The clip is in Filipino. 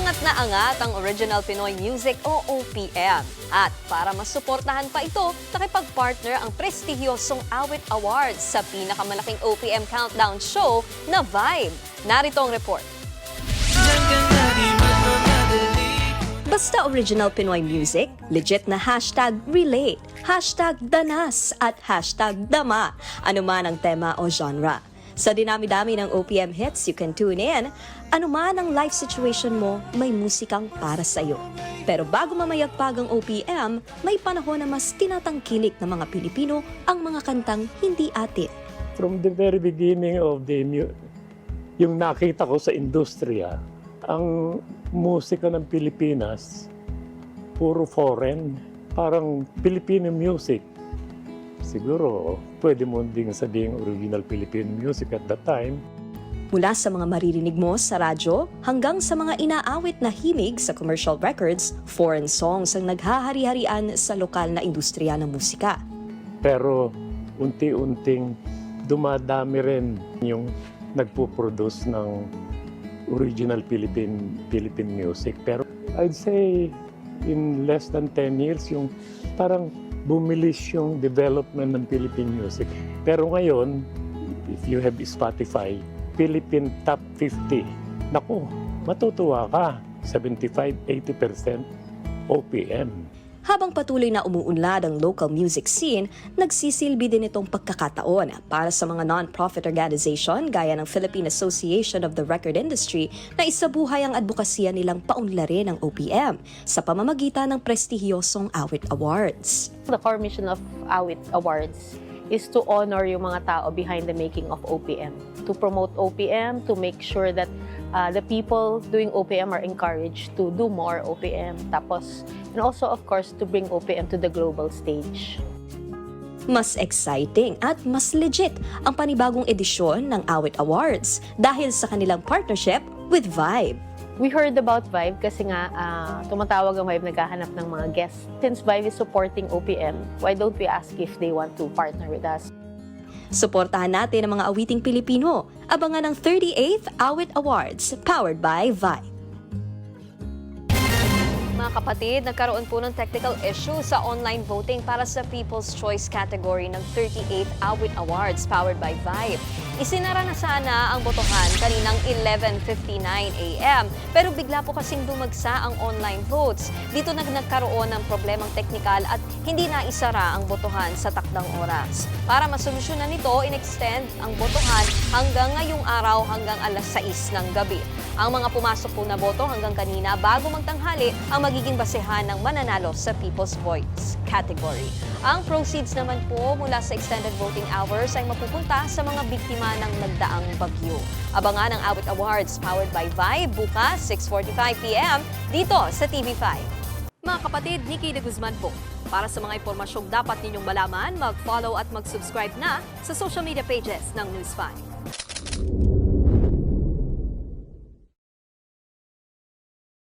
Angat na angat ang Original Pinoy Music o OPM. At para mas suportahan pa ito, nakipag-partner ang prestihiyosong Awit Awards sa pinakamalaking OPM countdown show na Vibe. Narito ang report. Basta Original Pinoy Music, legit na #relate, #danas at #dama, anuman ang tema o genre. Sa dinami-dami ng OPM hits, you can tune in. Anuman ang life situation mo, may musikang para sa'yo. Pero bago mamayagpag ang OPM, may panahon na mas tinatangkilik ng mga Pilipino ang mga kantang hindi atin. From the very beginning of yung nakita ko sa industriya, ang musika ng Pilipinas, puro foreign, parang Filipino music. Siguro, pwede mo ding sabihin original Filipino music at that time. Mula sa mga maririnig mo sa radyo hanggang sa mga inaawit na himig sa commercial records, foreign songs ang naghahari-harian sa lokal na industriya ng musika. Pero unti-unting dumadami rin yung nagpo-produce ng original Philippine music. Pero I'd say in less than 10 years, yung parang bumilis yung development ng Philippine music. Pero ngayon, if you have Spotify, Philippine Top 50, naku, matutuwa ka, 75-80% OPM. Habang patuloy na umuunlad ang local music scene, nagsisilbi din itong pagkakataon para sa mga non-profit organization gaya ng Philippine Association of the Record Industry na isabuhay ang advokasya nilang paunlarin ng OPM sa pamamagitan ng prestihiyosong Awit Awards. The core mission of Awit Awards is to honor yung mga tao behind the making of OPM, to promote OPM, to make sure that the people doing OPM are encouraged to do more OPM. Tapos, and also of course to bring OPM to the global stage. Mas exciting at mas legit ang panibagong edisyon ng Awit Awards dahil sa kanilang partnership with Vibe. We heard about Vibe kasi nga tumatawag ang Vibe, naghahanap ng mga guests. Since Vibe is supporting OPM, why don't we ask if they want to partner with us? Suportahan natin ang mga awiting Pilipino. Abangan ang 38th Awit Awards powered by Vibe. Mga kapatid, nagkaroon po ng technical issue sa online voting para sa People's Choice category ng 38th Awit Awards powered by Vibe. Isinara na sana ang botohan kaninang 11:59 a.m. pero bigla po kasing dumagsa ang online votes. Dito nagkaroon ng problemang teknikal at hindi na isara ang botohan sa takdang oras. Para masolusyonan nito, in-extend ang botohan hanggang ngayong araw hanggang alas 6 ng gabi. Ang mga pumasok po na boto hanggang kanina bago magtanghali ang magiging basehan ng mananalo sa People's Voice category. Ang proceeds naman po mula sa extended voting hours ay mapupunta sa mga biktima ng nagdaang bagyo. Abangan ang Awit Awards powered by Vibe bukas 6:45 p.m. dito sa TV5. Mga kapatid, Nikki de Guzman po. Para sa mga impormasyong dapat ninyong malaman, mag-follow at mag-subscribe na sa social media pages ng News 5.